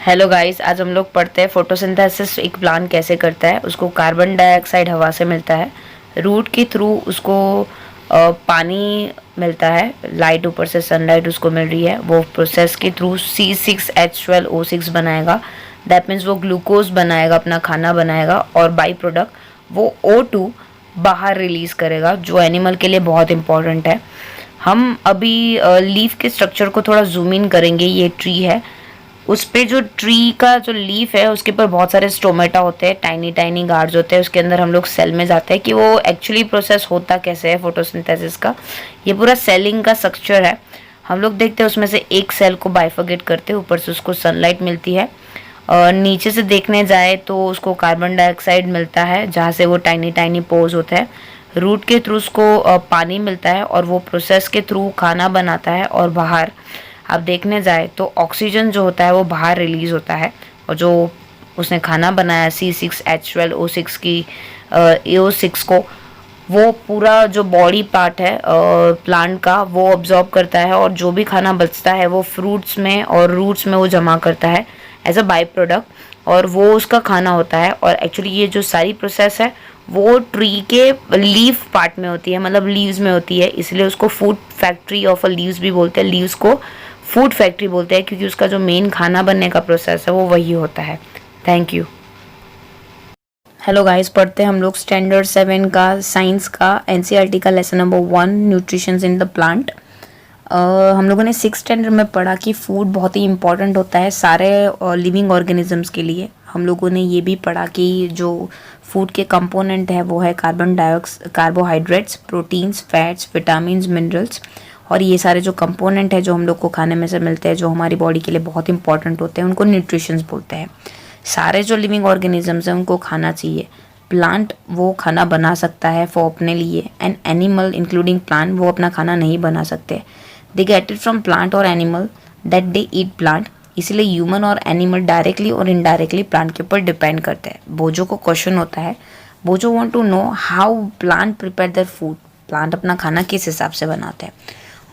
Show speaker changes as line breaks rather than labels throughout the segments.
Hello guys, आज हम लोग पढ़ते हैं फोटोसिंथेसिस एक प्लांट कैसे करता है। उसको कार्बन डाइऑक्साइड हवा से मिलता है, रूट के थ्रू उसको पानी मिलता है, लाइट ऊपर से सनलाइट उसको मिल रही है, वो प्रोसेस के थ्रू C6H12O6 बनाएगा। दैट मीन्स वो ग्लूकोज बनाएगा, अपना खाना बनाएगा और बाई प्रोडक्ट वो O2 बाहर रिलीज़ करेगा, जो एनिमल के लिए बहुत इंपॉर्टेंट है। हम अभी लीफ के स्ट्रक्चर को थोड़ा जूम इन करेंगे। ये ट्री है, उस पे जो ट्री का जो लीफ है उसके ऊपर बहुत सारे स्टोमेटा होते हैं, टाइनी टाइनी गार्ड्स होते हैं। उसके अंदर हम लोग सेल में जाते हैं कि वो एक्चुअली प्रोसेस होता कैसे है फोटोसिंथेसिस का। ये पूरा सेलिंग का स्ट्रक्चर है। हम लोग देखते हैं उसमें से एक सेल को बाइफर्गेट करते हैं, ऊपर से उसको सनलाइट मिलती है। नीचे से देखने जाए तो उसको कार्बन डाइऑक्साइड मिलता है, जहाँ से वो टाइनी टाइनी पोर्स होता है। रूट के थ्रू उसको पानी मिलता है और वो प्रोसेस के थ्रू खाना बनाता है। और बाहर अब देखने जाए तो ऑक्सीजन जो होता है वो बाहर रिलीज होता है, और जो उसने खाना बनाया C6H12O6 की AO6 को, वो पूरा जो बॉडी पार्ट है प्लांट का वो ऑब्जॉर्ब करता है, और जो भी खाना बचता है वो फ्रूट्स में और रूट्स में वो जमा करता है एज अ बाई प्रोडक्ट, और वो उसका खाना होता है। और एक्चुअली ये जो सारी प्रोसेस है वो ट्री के लीफ पार्ट में होती है, मतलब लीव्स में होती है, इसलिए उसको food factory of a leaves भी बोलते हैं। लीव्स को फूड फैक्ट्री बोलते हैं क्योंकि उसका जो मेन खाना बनने का प्रोसेस है वो वही होता है। Thank you. हेलो गाइस, पढ़ते हैं हम लोग स्टैंडर्ड 7 का साइंस का एनसीईआरटी का lesson number 1 nutritions in the plant. हम लोगों ने 6 स्टैंडर्ड में पढ़ा कि फूड बहुत ही इंपॉर्टेंट होता है सारे लिविंग ऑर्गेनिजम्स के लिए। हम लोगों ने ये भी पढ़ा कि जो फूड के कंपोनेंट है वो है carbohydrates, proteins, fats, vitamins, minerals, और ये सारे जो कंपोनेंट है जो हम लोग को खाने में से मिलते हैं, जो हमारी बॉडी के लिए बहुत इंपॉर्टेंट होते हैं, उनको न्यूट्रिशंस बोलते हैं। सारे जो लिविंग ऑर्गेनिजम्स हैं उनको खाना चाहिए। प्लांट वो खाना बना सकता है फॉर अपने लिए, एंड एनिमल इंक्लूडिंग प्लांट वो अपना खाना नहीं बना सकते। They get it from plant और animal that they eat plant. इसलिए ह्यूमन और एनिमल डायरेक्टली और इनडायरेक्टली प्लांट के ऊपर डिपेंड करते हैं। बोजो को क्वेश्चन होता है, Boojho want to know how plant prepare their food. Plant अपना खाना किस हिसाब से बनाते हैं।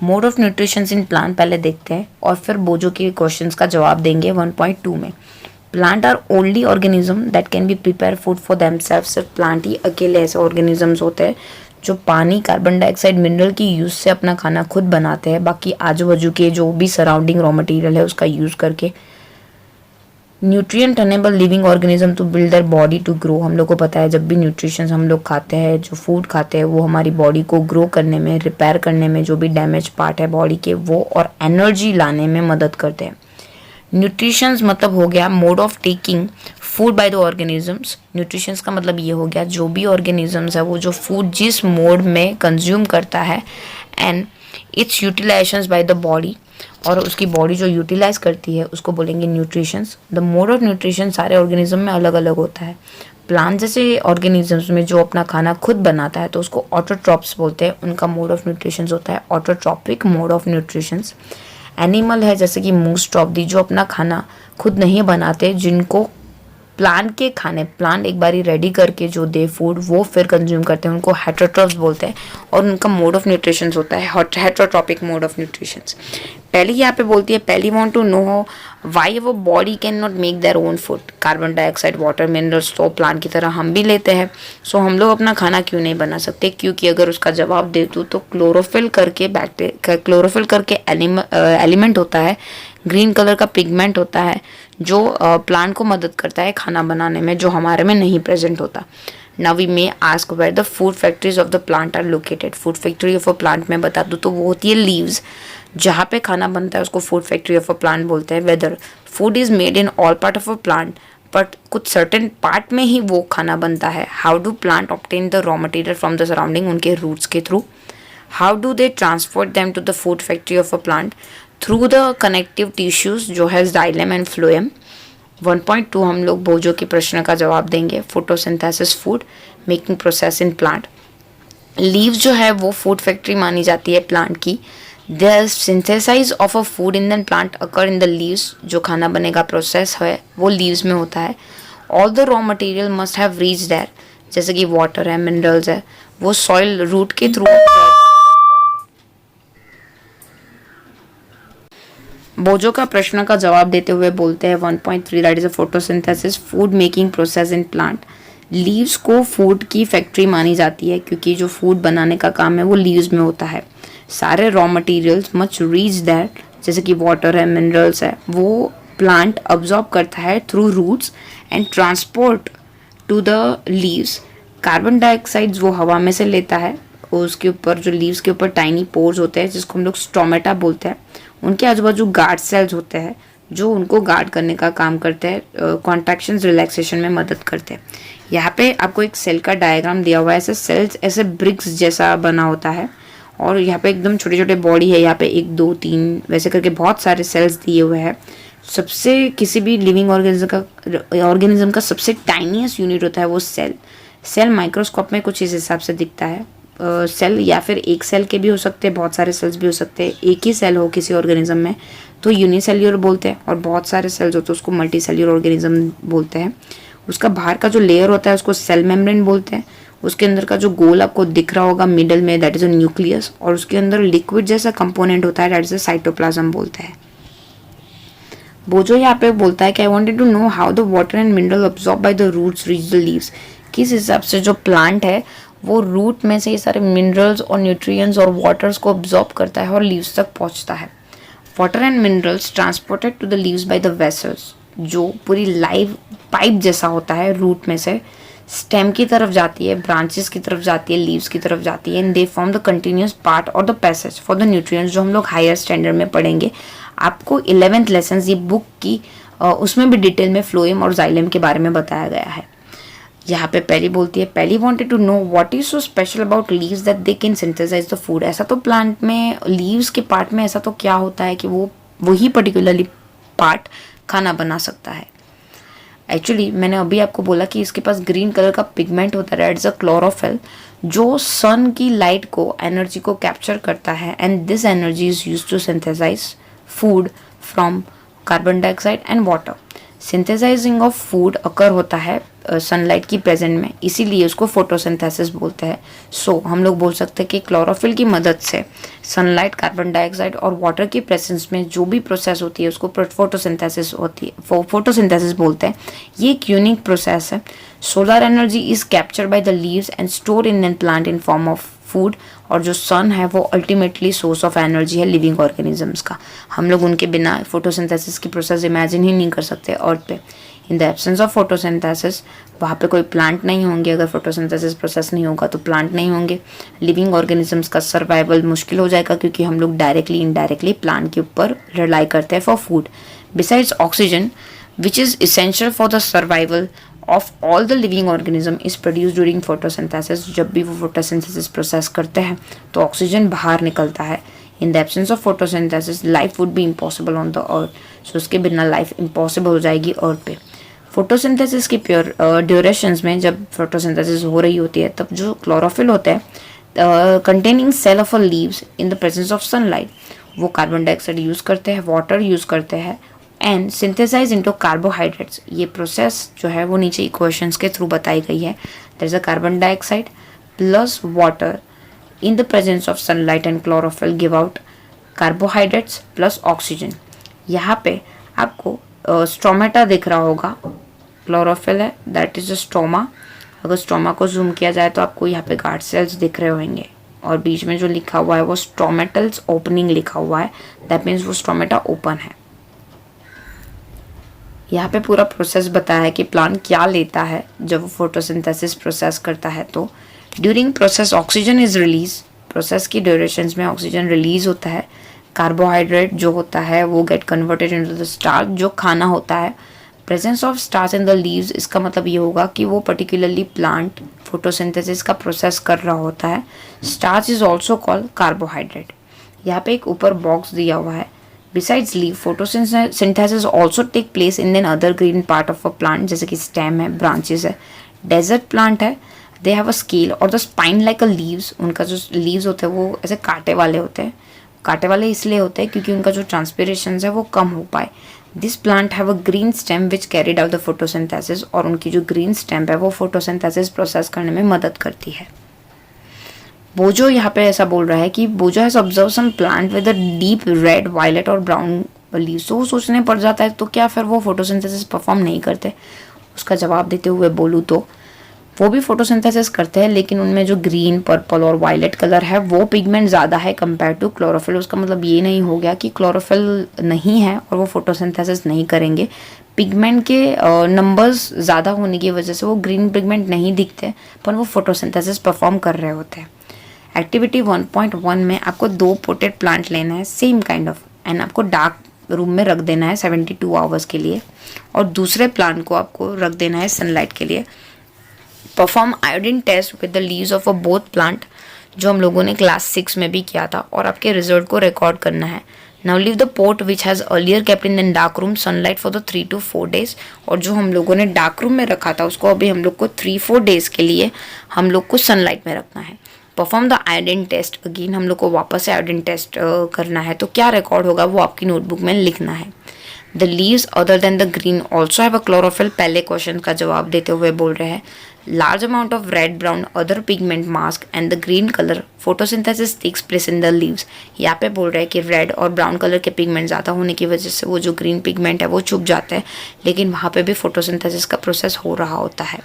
Mode of nutrition in plant पहले देखते हैं और फिर बोजो के क्वेश्चंस का जवाब देंगे 1.2 में। Plant are only organism that can be prepare food for themself. सिर्फ प्लांट ही अकेले ऐसे ऑर्गेनिजम्स होते हैं जो पानी, कार्बन डाइऑक्साइड, मिनरल की यूज से अपना खाना खुद बनाते हैं। बाकी आजू बाजू के जो भी सराउंडिंग रॉ मटेरियल है उसका यूज करके। Nutrient enable living organism to build their body to grow. हम लोग को पता है जब भी न्यूट्रिशन हम लोग खाते हैं, जो फूड खाते हैं, वो हमारी बॉडी को ग्रो करने में, रिपेयर करने में, जो भी डैमेज पार्ट है बॉडी के वो, और एनर्जी लाने में मदद करते हैं। न्यूट्रिशंस मतलब हो गया mode of taking food by the organisms. Nutritions का मतलब ये हो गया जो भी ऑर्गेनिजम्स है वो जो फूड जिस मोड में कंज्यूम करता है, and it's utilisations by the body, और उसकी बॉडी जो यूटिलाइज करती है उसको बोलेंगे nutritions. The mode of nutrition सारे ऑर्गेनिज्म में अलग अलग होता है। प्लांट जैसे ऑर्गेनिजम्स में जो अपना खाना खुद बनाता है तो उसको ऑटोट्रॉप्स बोलते हैं, उनका मोड ऑफ न्यूट्रिशन होता है autotrophic mode of nutritions. Animal है जैसे कि मूस, ट्रॉपदी, जो अपना खाना खुद नहीं बनाते, जिनको प्लांट के खाने, प्लांट एक बारी रेडी करके जो दे फूड वो फिर कंज्यूम करते हैं, उनको हेटरोट्रॉप्स बोलते हैं, और उनका मोड ऑफ न्यूट्रिशन होता है हेटरोट्रॉपिक मोड ऑफ न्यूट्रिशन। पहली यहाँ पे बोलती है, पहली वांट टू नो वाई वो body can not make their own food. Carbon dioxide, water, minerals तो प्लांट की तरह हम भी लेते हैं, सो हम लोग अपना खाना क्यों नहीं बना सकते। क्योंकि अगर उसका जवाब दे दूँ तो क्लोरोफिल करके एलिमेंट होता है, ग्रीन कलर का पिगमेंट होता है जो प्लांट को मदद करता है खाना बनाने में, जो हमारे में नहीं प्रेजेंट होता। Now we may ask where the food factories of the plant are located. Food factory of a plant में बता दूँ तो वो होती है लीव्स, जहाँ पे खाना बनता है उसको food factory of a plant बोलते हैं। Whether food is made in all part of a plant, but कुछ सर्टेन पार्ट में ही वो खाना बनता है। How do plant obtain the raw material from the surrounding, उनके रूट्स के थ्रू। How do they transport them to the food factory of a plant, through the connective tissues जो है जाइलम एंड फ्लोएम। 1.2 हम लोग बोजो के प्रश्न का जवाब देंगे। Photosynthesis food making process in plant. Leaves जो है वो फूड फैक्ट्री मानी जाती है प्लांट की। The synthesize of a food in the plant occur in the leaves. जो खाना बनेगा प्रोसेस है वो लीव्स में होता है। All the raw material must have reach there, जैसे कि वाटर है, मिनरल्स है, वो सॉइल रूट के थ्रू बोजो का प्रश्न का जवाब देते हुए बोलते हैं 1.3 that is a photosynthesis food making process in plant. Leaves को फूड की फैक्ट्री मानी जाती है क्योंकि जो फूड बनाने का काम है वो लीव्स में होता है। सारे raw materials much reach that, जैसे कि वाटर है, मिनरल्स है, वो प्लांट अब्जॉर्ब करता है through roots and transport to the leaves. Carbon dioxide वो हवा में से लेता है, उसके ऊपर जो लीव्स के ऊपर टाइनी पोर्स होते हैं जिसको हम लोग स्टोमेटा बोलते हैं, उनके आजू बाजू गार्ड सेल्स होते हैं जो उनको गार्ड करने का काम करते हैं, कॉन्ट्रैक्शन रिलैक्सेशन में मदद करते हैं। यहाँ पे आपको एक सेल का डायग्राम दिया हुआ है, ऐसे सेल्स ऐसे ब्रिक्स जैसा बना होता है और यहाँ पे एकदम छोटे छोटे बॉडी है, यहाँ पे 1 2 3 वैसे करके बहुत सारे सेल्स दिए हुए हैं। सबसे किसी भी लिविंग ऑर्गेनिज्म का सबसे टाइनीएस्ट यूनिट होता है वो सेल। सेल माइक्रोस्कोप में कुछ इस हिसाब से दिखता है। सेल या फिर एक सेल के भी हो सकते हैं, बहुत सारे सेल्स भी हो सकते हैं। एक ही सेल हो किसी ऑर्गेनिज्म में तो यूनिसेल्यूलर बोलते हैं और बहुत सारे सेल्स होते हैं उसको मल्टी सेल्यूलर ऑर्गेनिज्म बोलते हैं। उसका बाहर का जो लेयर होता है उसको सेल मेम्ब्रेन बोलते हैं। उसके अंदर का जो गोल आपको दिख रहा होगा मिडल में, दैट इज अ न्यूक्लियस, और उसके अंदर लिक्विड जैसा कंपोनेंट होता है, दैट इज अ साइटोप्लाज्म बोलते हैं। बोजो यहाँ पे बोलता है कि I wanted to know how the water and mineral absorb by the roots reach the leaves. किस हिसाब से जो प्लांट है वो रूट में से ये सारे मिनरल्स और न्यूट्रिएंट्स और वाटर्स को अब्सॉर्ब करता है और लीव्स तक पहुंचता है। Water and minerals transported to the leaves by the vessels, जो पूरी लाइव पाइप जैसा होता है, रूट में से स्टेम की तरफ जाती है, ब्रांचेस की तरफ जाती है, लीव्स की तरफ जाती है, and they form the continuous part और the passage for the nutrients, जो हम लोग हायर स्टैंडर्ड में पढ़ेंगे। आपको 11th लेसन ये बुक की उसमें भी डिटेल में फ्लोएम और जाइलम के बारे में बताया गया है। यहाँ पे पहली बोलती है, Paheli wanted to know what is so special about leaves that they can synthesize the food. ऐसा तो प्लांट में लीव्स के पार्ट में ऐसा तो क्या होता है कि वो वही पर्टिकुलरली पार्ट खाना बना सकता है। एक्चुअली मैंने अभी आपको बोला कि इसके पास ग्रीन कलर का पिगमेंट होता है, इट्स अ क्लोरोफिल, जो सन की लाइट को, एनर्जी को कैप्चर करता है, and this energy is used to synthesise food from carbon dioxide and water. Synthesising of food occur होता है सनलाइट की प्रेजेंट में, इसीलिए उसको फोटोसिंथेसिस बोलते हैं। सो हम लोग बोल सकते हैं कि क्लोरोफिल की मदद से सनलाइट, कार्बन डाइऑक्साइड और वाटर की प्रेजेंस में जो भी प्रोसेस होती है उसको फोटोसिंथेसिस होती है, फोटोसिंथेसिस बोलते हैं। ये एक यूनिक प्रोसेस है। Solar energy is captured by the leaves and store in an plant in form of food, और जो सन है वो अल्टीमेटली सोर्स ऑफ एनर्जी है लिविंग ऑर्गेनिजम्स का। हम लोग उनके बिना फोटोसिंथेसिस की प्रोसेस इमेजिन ही नहीं कर सकते अर्थ पे। इन द एब्सेंस ऑफ फोटोसिंथेसिस, वहाँ पे कोई प्लांट नहीं होंगे। अगर फोटोसिंथेसिस प्रोसेस नहीं होगा तो प्लांट नहीं होंगे। लिविंग ऑर्गेनिजम्स का सर्वाइवल मुश्किल हो जाएगा क्योंकि हम लोग डायरेक्टली इनडायरेक्टली प्लांट के ऊपर रिलाई करते हैं for food. Besides oxygen which is essential for the survival of all the living organism is produce during photosynthesis. जब भी वो फोटोसिंथेसिस प्रोसेस करते हैं तो ऑक्सीजन बाहर निकलता है। In the absence of photosynthesis life would be impossible on the earth. So उसके बिना लाइफ इम्पॉसिबल हो जाएगी अर्थ पे। फोटोसिंथेसिस की प्योर ड्यूरेशंस में जब फोटोसिंथेसिस हो रही होती है तब जो क्लोरोफिल होता है containing cell of a leaves in the presence of sunlight, वो कार्बन डाइऑक्साइड यूज़ करते हैं, वाटर यूज़ करते हैं एंड सिंथेसाइज इनटू कार्बोहाइड्रेट्स। ये प्रोसेस जो है वो नीचे इक्वेशंस के थ्रू बताई गई है। There is a carbon dioxide plus water in the presence of sunlight and chlorophyll give out carbohydrates plus oxygen. यहाँ पे आपको स्टोमेटा दिख रहा होगा, क्लोरोफिल है, दैट इज अ स्टोमा। अगर स्टोमा को जूम किया जाए तो आपको यहाँ पे गार्ड सेल्स दिख रहे होंगे और बीच में जो लिखा हुआ है वो स्टोमेटल्स ओपनिंग लिखा हुआ है, दैट मीन्स वो स्टोमेटा ओपन है। यहाँ पे पूरा प्रोसेस बताया है कि प्लांट क्या लेता है जब वो फोटोसिंथेसिस प्रोसेस करता है। तो during process oxygen is release, process की ड्यूरेशंस में ऑक्सीजन रिलीज होता है। कार्बोहाइड्रेट जो होता है वो get converted into the starch, जो खाना होता है। Presence of starch in the leaves, इसका मतलब ये होगा कि वो पर्टिकुलरली प्लांट फोटोसिंथेसिस का प्रोसेस कर रहा होता है। Starch is also called carbohydrate. यहाँ पे एक ऊपर बॉक्स दिया हुआ है। Besides leaf, photosynthesis also take place in an other green part of a plant, जैसे कि stem है, branches है। Desert plant है, they have a scale or the spine like a leaves। उनका जो leaves होते हैं वो ऐसे कांटे वाले होते हैं। कांटे वाले इसलिए होते हैं क्योंकि उनका जो transpiration है वो कम हो पाए। This plant have a green stem which carried out the photosynthesis, और उनकी जो green stem है वो photosynthesis process करने में मदद करती है। बोजो यहाँ पे ऐसा बोल रहा है कि Boojho has observe some plant with a deep red, violet और ब्राउन लीव्स। तो वो सोचने पड़ जाता है तो क्या फिर वो फोटोसिंथेसिस परफॉर्म नहीं करते? उसका जवाब देते हुए बोलूँ तो वो भी फोटोसिंथेसिस करते हैं, लेकिन उनमें जो ग्रीन, पर्पल और वायलेट कलर है वो पिगमेंट ज़्यादा है कंपेयर टू क्लोरोफिल। उसका मतलब ये नहीं हो गया कि क्लोरोफिल नहीं है और वो फोटोसिंथेसिस नहीं करेंगे। पिगमेंट के नंबर्स ज़्यादा होने की वजह से वो ग्रीन पिगमेंट नहीं दिखते, पर वो फोटोसिंथेसिस परफॉर्म कर रहे होते हैं। एक्टिविटी 1.1 में आपको 2 पोटेड प्लांट लेना है सेम काइंड ऑफ, एंड आपको डार्क रूम में रख देना है 72 आवर्स के लिए, और दूसरे प्लांट को आपको रख देना है सनलाइट के लिए। Perform iodine test with the leaves of a both plant, जो हम लोगों ने क्लास 6 में भी किया था, और आपके रिजल्ट को रिकॉर्ड करना है। Now leave the pot which has earlier kept in dark room sunlight for the 3 to 4 days, और जो हम लोगों ने डार्क रूम में रखा था उसको अभी हम लोग को 3-4 days के लिए हम लोग को सनलाइट में रखना है। Perform the iodine test again, हम लोग को वापस से आयोडीन टेस्ट करना है। तो क्या रिकॉर्ड होगा वो आपकी नोटबुक में लिखना है। The leaves other than the green also have a chlorophyll, पहले क्वेश्चन का जवाब देते हुए बोल रहे हैं। Large amount of red, brown, other pigment mask and the green colour photosynthesis takes place in the leaves. यहाँ पे बोल रहे हैं कि रेड और ब्राउन कलर के पिगमेंट ज़्यादा होने की वजह से वो जो ग्रीन पिगमेंट है वो छुप जाते हैं, लेकिन वहाँ पे भी फोटोसिंथेसिस का प्रोसेस हो रहा होता है।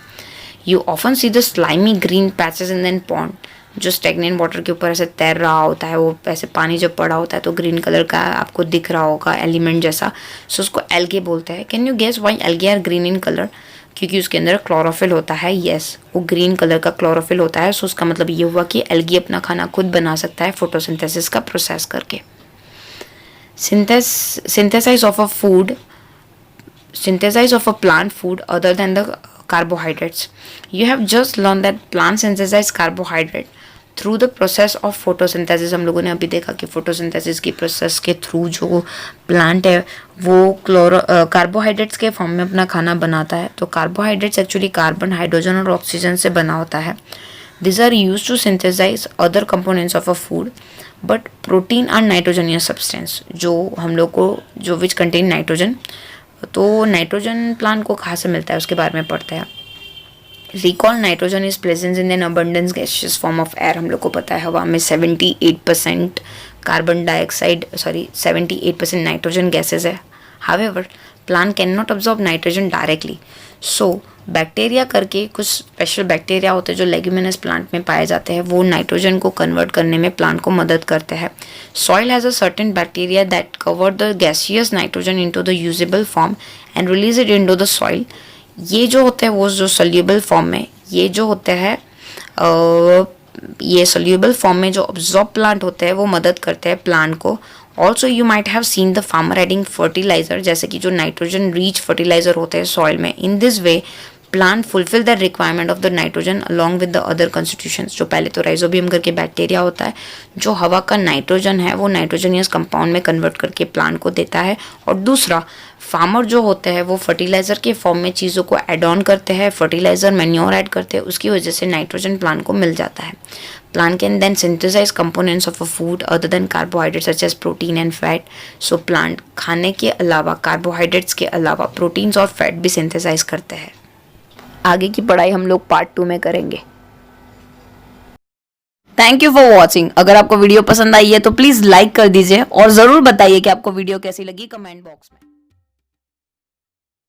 You often see the slimy green patches in an pond, जो स्टेगनेंट वाटर के ऊपर ऐसे तैर रहा होता है, वो ऐसे पानी जब पड़ा होता है तो ग्रीन कलर का आपको दिख रहा होगा एलिमेंट जैसा, सो उसको एल्गे बोलते हैं। Can you guess why algae are green in colour? क्योंकि उसके अंदर क्लोरोफिल होता है। यस, वो ग्रीन कलर का क्लोरोफिल होता है। सो उसका मतलब ये हुआ कि एल्गी अपना खाना खुद बना सकता है फोटोसिंथेसिस का प्रोसेस करके। Synthesize of a food, synthesis of a plant food other than the carbohydrates. You have just learned that plants synthesize carbohydrate through the process of photosynthesis. हम लोगों ने अभी देखा कि फोटोसिंथेसिस की प्रोसेस के थ्रू जो प्लांट है वो कार्बोहाइड्रेट्स के फॉर्म में अपना खाना बनाता है। तो कार्बोहाइड्रेट्स एक्चुअली कार्बन, हाइड्रोजन और ऑक्सीजन से बना होता है। These are used to synthesize other components of a food, but protein are nitrogenous substance, जो हम लोग को जो विच कंटेन नाइट्रोजन। तो नाइट्रोजन प्लांट को कहाँ से मिलता है उसके बारे में पढ़ते हैं। Recall nitrogen is present in an abundance gaseous form of air. हम लोग को पता है हवा में 78% कार्बन डाइऑक्साइड 78% नाइट्रोजन गैसेज है। However plant can not absorb nitrogen directly, so bacteria करके कुछ स्पेशल बैक्टीरिया होते हैं जो लेग्यूमिनस प्लांट में पाए जाते हैं, वो नाइट्रोजन को कन्वर्ट करने में प्लांट को मदद करते हैं। Soil has a certain bacteria that cover the gaseous nitrogen into the usable form and release it into the soil. ये जो होते हैं वो जो सोल्यूबल फॉर्म में, ये जो होते हैं ये सोल्यूबल फॉर्म में जो ऑब्जॉर्ब प्लांट होते हैं वो मदद करते हैं प्लांट को। Also you might have seen the farmer adding fertilizer, जैसे कि जो नाइट्रोजन रिच फर्टिलाइजर होते हैं सॉइल में। In this way plant fulfil the requirement of the nitrogen along with the other constitutions. जो पहले तो राइजोबियम करके बैक्टीरिया होता है जो हवा का नाइट्रोजन है वो नाइट्रोजनियस कंपाउंड में कन्वर्ट करके प्लांट को देता है, और दूसरा फार्मर जो होते हैं वो फर्टिलाइजर के फॉर्म में चीज़ों को एड ऑन करते हैं, फर्टिलाइजर मैन्योर ऐड करते हैं, उसकी वजह से नाइट्रोजन प्लांट को मिल जाता है। Plant can then synthesize components of a food other than carbohydrates such as protein and fat. So plant खाने के अलावा, कार्बोहाइड्रेट्स के अलावा प्रोटीन्स और फैट भी सिंथेसाइज करते हैं। आगे की पढ़ाई हम लोग पार्ट 2 में करेंगे। Thank you for watching. अगर आपको वीडियो पसंद आई है तो प्लीज़ लाइक कर दीजिए और ज़रूर बताइए कि आपको वीडियो कैसी लगी कमेंट बॉक्स में।